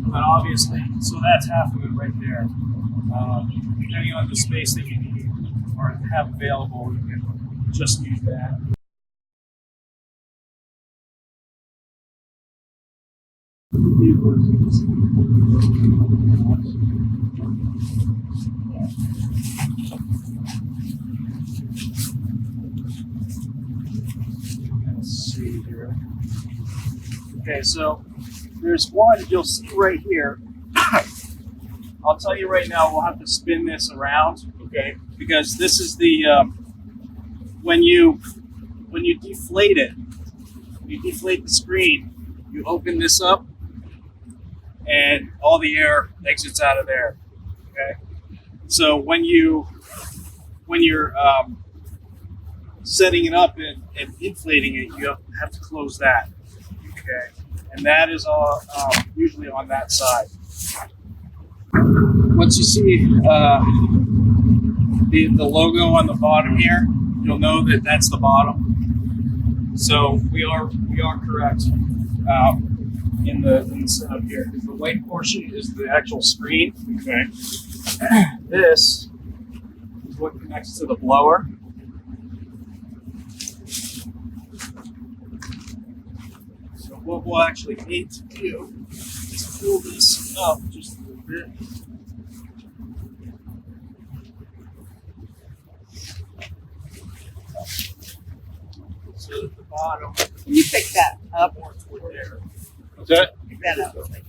But obviously, so that's half of it right there. Depending on the space that you need or have available, you can just use that. Let's see here. Okay, so there's one you'll see right here. I'll tell you right now, we'll have to spin this around, okay? Because this is the when you deflate it, you deflate the screen, you open this up, and all the air exits out of there. Okay. So when you're setting it up and inflating it, you have to close that. Okay. And that is all usually on that side. Once you see the logo on the bottom here, you'll know that that's the bottom. So we are correct in the setup here. The white portion is the actual screen. Okay. This is what connects to the blower. So what we'll actually need to do is pull this up just a little bit. So at the bottom. You pick that up. More toward there. What's that? Pick that up. Okay.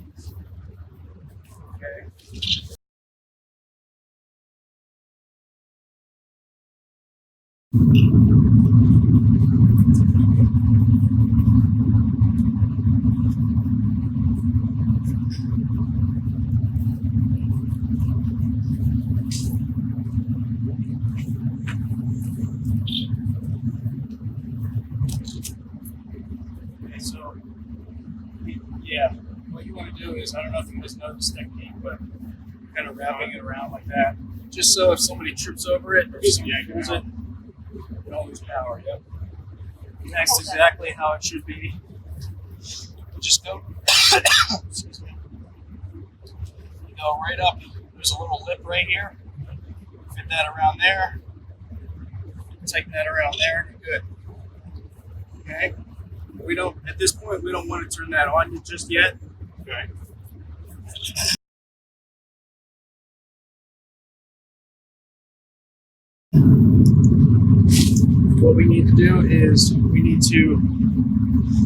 Okay, so yeah, what you want to do is, I don't know if you guys know this technique, but kind of wrapping it around like that, just so if somebody trips over it or somebody pulls it, it don't lose power. Yep. And that's exactly how it should be. Just go. Excuse me. You go right up. There's a little lip right here. Fit that around there. Tighten that around there. Good. Okay. We don't. At this point, we don't want to turn that on just yet. Okay. What we need to do is we need to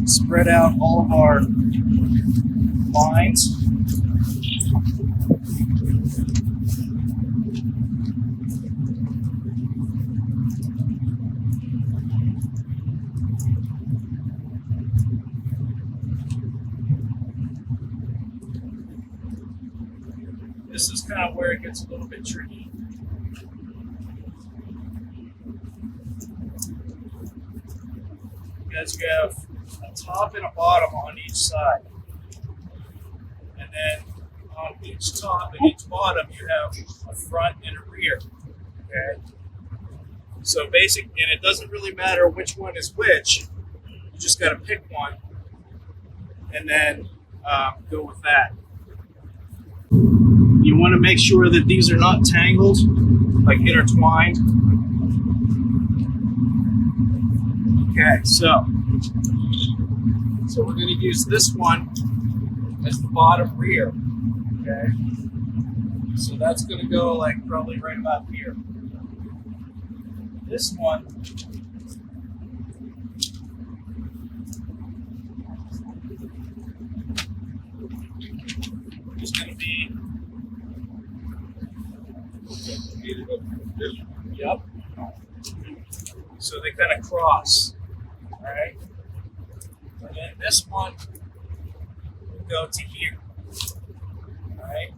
spread out all of our lines. This is kind of where it gets a little bit tricky. Because you have a top and a bottom on each side. And then on each top and each bottom, you have a front and a rear. Okay? So basic, and it doesn't really matter which one is which. You just got to pick one and then go with that. You want to make sure that these are not tangled, like intertwined. Okay, so we're going to use this one as the bottom rear. Okay, so that's going to go like probably right about here. This one is going to be. Yep. So they kind of cross. All right. And then this one will go to here. All right.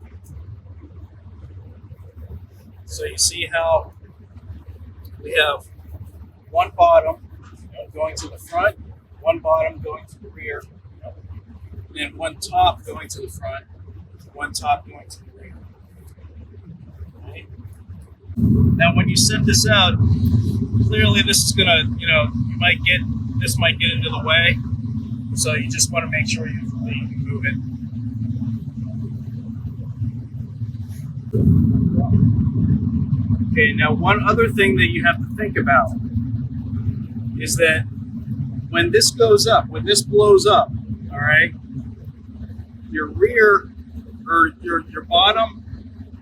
So you see how we have one bottom going to the front, one bottom going to the rear, and one top going to the front, one top going to the rear. All right. Now, when you set this out, clearly this is gonna, this might get into the way. So you just want to make sure you can move it. Okay, now one other thing that you have to think about is that when this goes up, when this blows up, all right, your rear or your bottom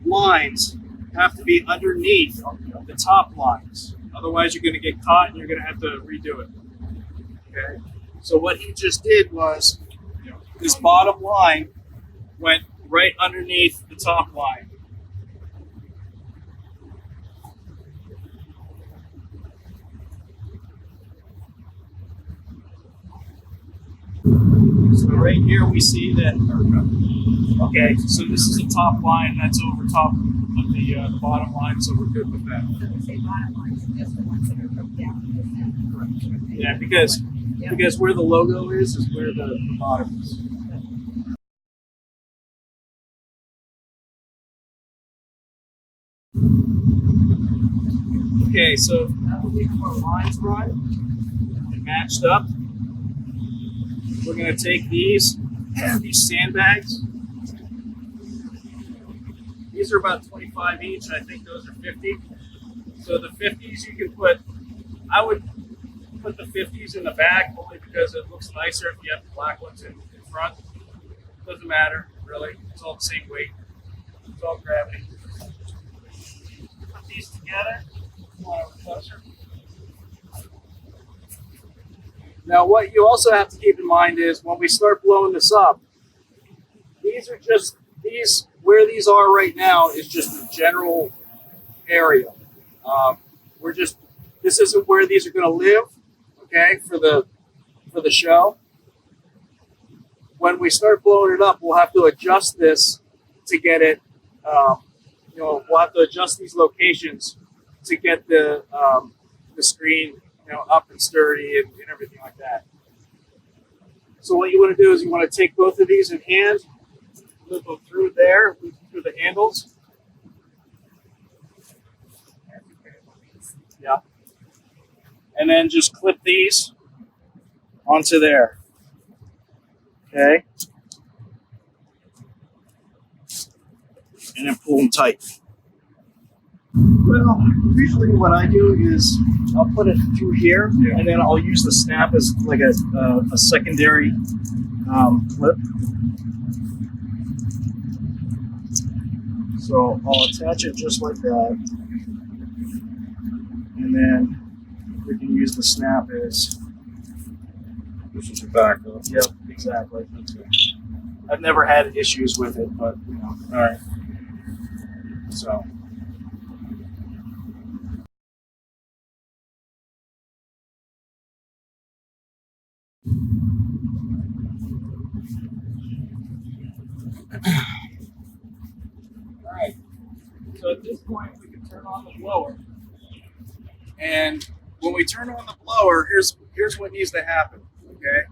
lines have to be underneath the top lines. Otherwise, you're going to get caught and you're going to have to redo it. Okay, so what he just did was this bottom line went right underneath the top line. So right here we see that, okay, so this is the top line that's over top of the bottom line, so we're good with that. So we say bottom lines, just the ones that are broken down. Yeah, because where the logo is where the bottom is. Okay, so now that we have our lines run and matched up, we're going to take these sandbags. These are about 25 each. I think those are 50. So the 50s you can put, I would put the 50s in the back only because it looks nicer if you have the black ones in front. Doesn't matter, really. It's all the same weight. It's all gravity. Put these together. Come on over closer. Now, what you also have to keep in mind is when we start blowing this up, these are just where these are right now is just a general area. This isn't where these are going to live, okay, for the show. When we start blowing it up, we'll have to adjust this to get it. We'll have to adjust these locations to get the screen up and sturdy and everything like that. So what you want to do is you want to take both of these in hand, loop them through there, loop them through the handles. Yeah. And then just clip these onto there. Okay. And then pull them tight. Well, usually what I do is I'll put it through here, and then I'll use the snap as like a secondary clip. So I'll attach it just like that, and then we can use the snap as. This is your backup. Yep, exactly. Okay. I've never had issues with it, but all right. So. All right. So at this point, we can turn on the blower. And when we turn on the blower, here's what needs to happen. Okay,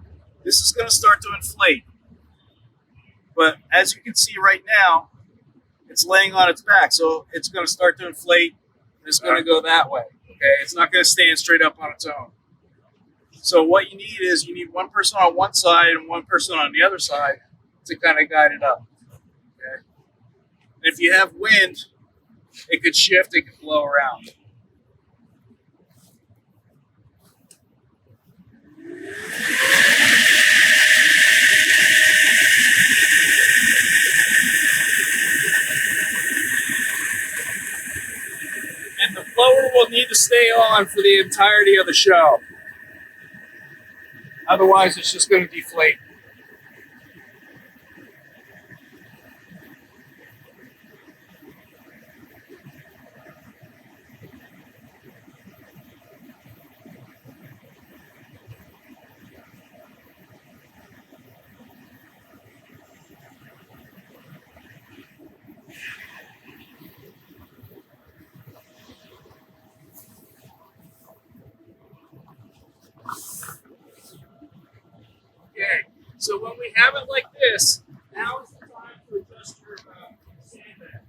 this is going to start to inflate. But as you can see right now, it's laying on its back, so it's going to start to inflate. And it's going to go that way. Okay, it's not going to stand straight up on its own. So what you need is you need one person on one side and one person on the other side to kind of guide it up. Okay, and if you have wind, it could shift, it could blow around. And the blower will need to stay on for the entirety of the show. Otherwise, it's just going to deflate. Okay, so when we have it like this, now is the time to adjust your sandbag.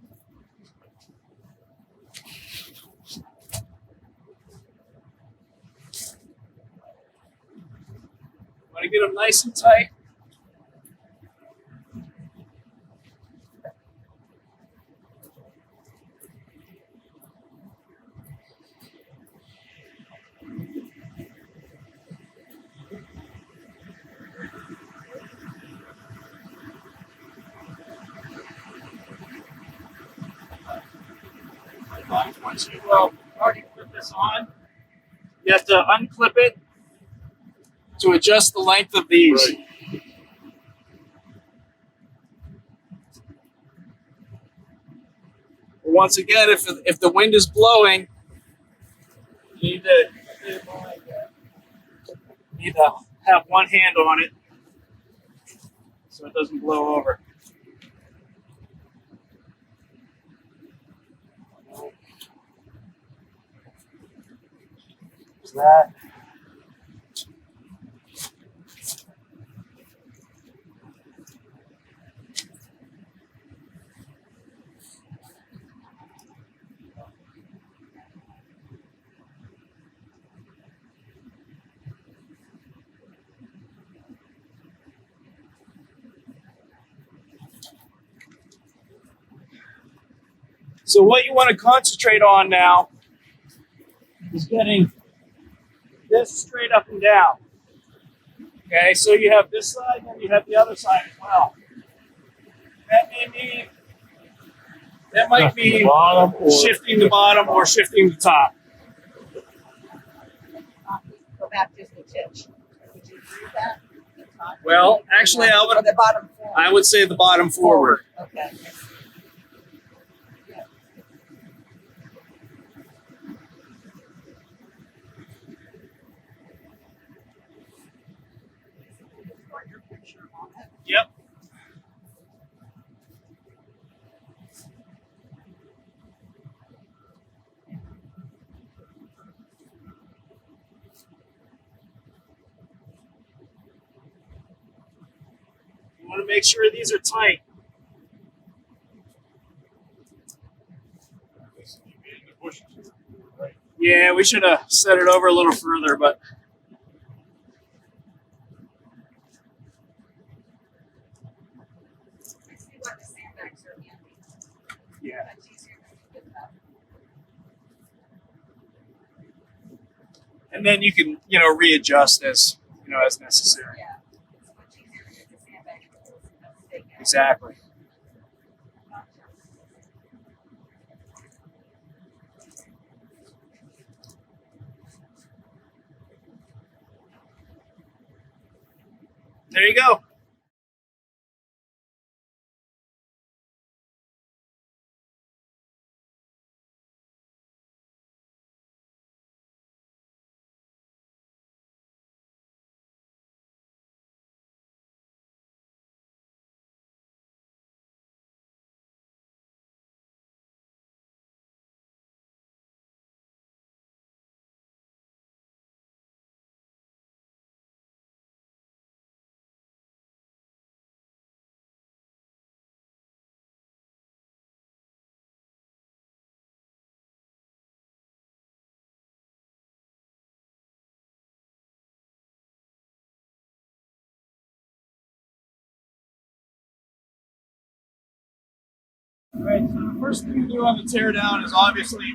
Want to get them nice and tight. Once you already put this on, you have to unclip it to adjust the length of these. Right. Once again, if the wind is blowing, you need to have one hand on it so it doesn't blow over. There's that. So what you want to concentrate on now is getting this straight up and down. Okay, so you have this side and you have the other side as well. That might be Bottom or shifting the bottom or shifting the top. Go back just a titch. Would you agree with that? Well, actually, Or the bottom forward. I would say the bottom forward. Okay. Yep. You want to make sure these are tight. Yeah, we should have set it over a little further, but yeah. And then you can, readjust as necessary. Yeah. It's much easier to get the sandbag and the mistake out. Exactly. There you go. All right, so the first thing to do on the teardown is obviously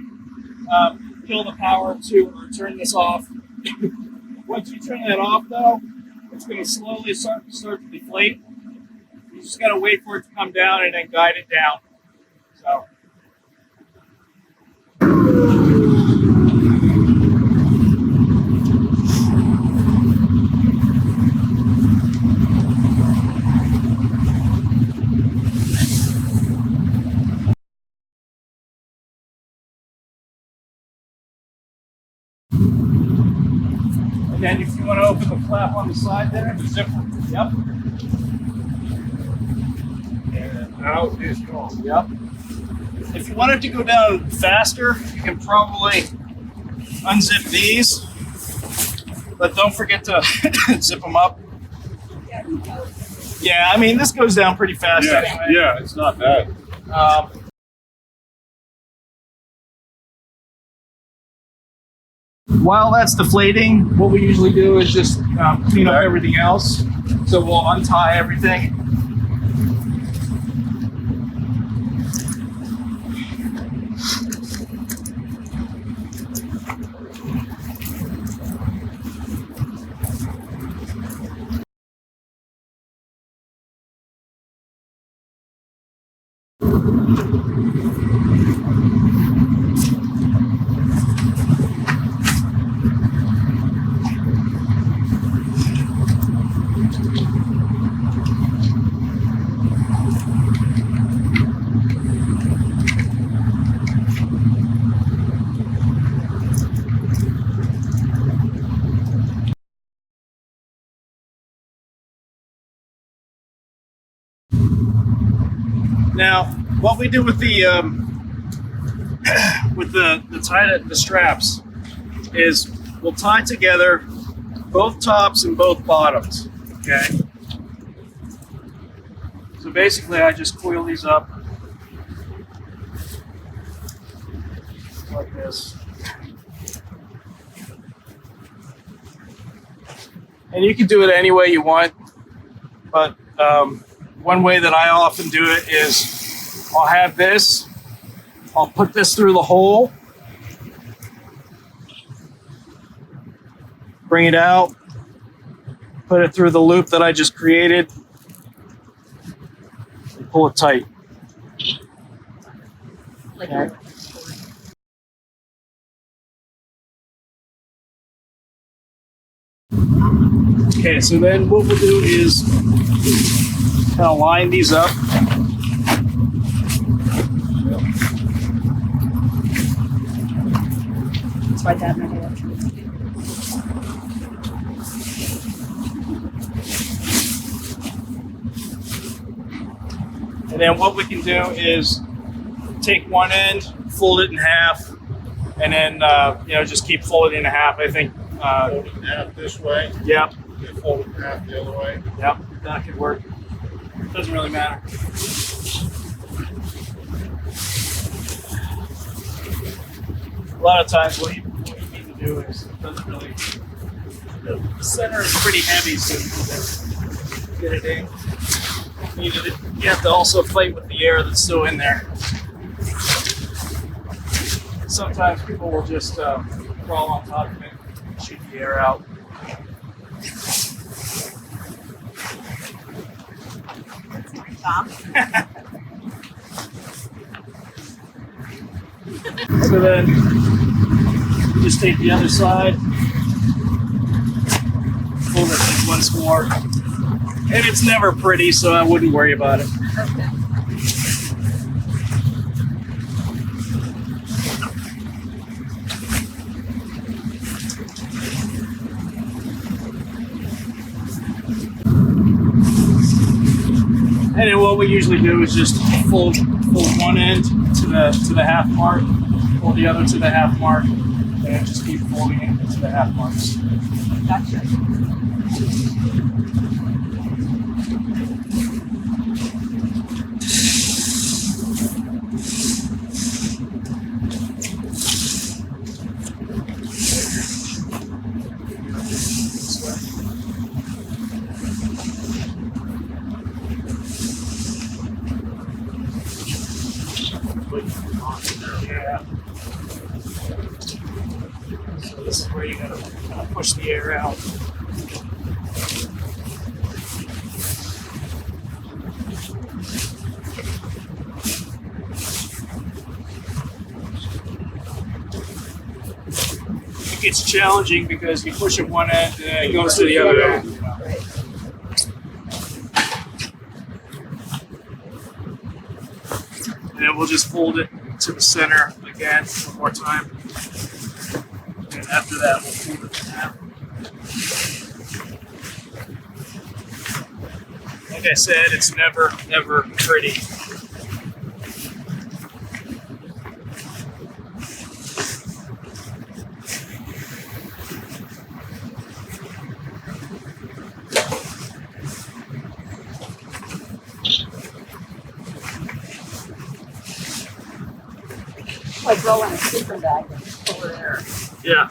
kill the power or turn this off. Once you turn that off, though, it's going to slowly start to deflate. You just got to wait for it to come down and then guide it down. So. And then if you want to open the flap on the side there, the zipper. Yep. and out is gone. Yep. If you want it to go down faster, you can probably unzip these, but don't forget to zip them up. Yeah, I mean, this goes down pretty fast Yeah, anyway. yeah, it's not bad. while that's deflating, what we usually do is just clean up everything else. So we'll untie everything. Now, what we do with the the straps is we'll tie together both tops and both bottoms. Okay. So basically, I just coil these up like this, and you can do it any way you want, but one way that I often do it is I'll have this, I'll put this through the hole, bring it out, put it through the loop that I just created, and pull it tight. Like Okay. Okay, so then what we'll do is kind of line these up. That's why Dad made it. And then what we can do is take one end, fold it in half, and then just keep folding in half. I think. Fold it in half this way. Yep. Then fold it in half the other way. Yep. That could work. Doesn't really matter. A lot of times, what you need to do is it doesn't really. The center is pretty heavy, so you get it in. You have to also fight with the air that's still in there. Sometimes people will just crawl on top of it and shoot the air out. Tom? So then just take the other side, fold it in once more. And it's never pretty, so I wouldn't worry about it. Okay. And then what we usually do is just fold one end to the half mark, fold the other to the half mark, and just keep folding it to the half marks. Gotcha. Yeah. So this is where you gotta kind of push the air out. It gets challenging because you push it one end and it goes to the other end. And then we'll just fold it to the center again one more time. And after that, we'll fold it in half. Like I said, it's never, ever pretty. Like rolling a sleeper bag with full of air. Yeah.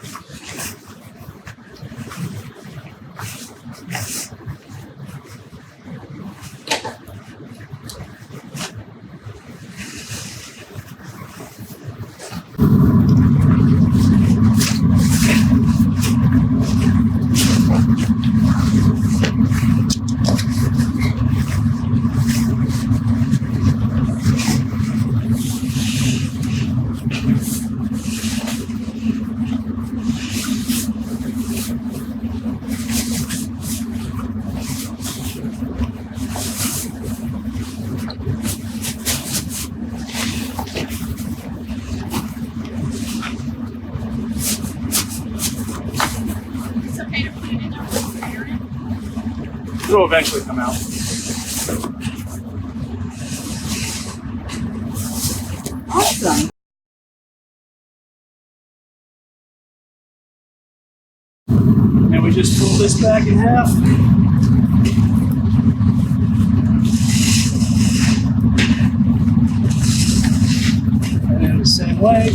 It'll eventually come out. Awesome. And we just pull this back in half. And then the same way.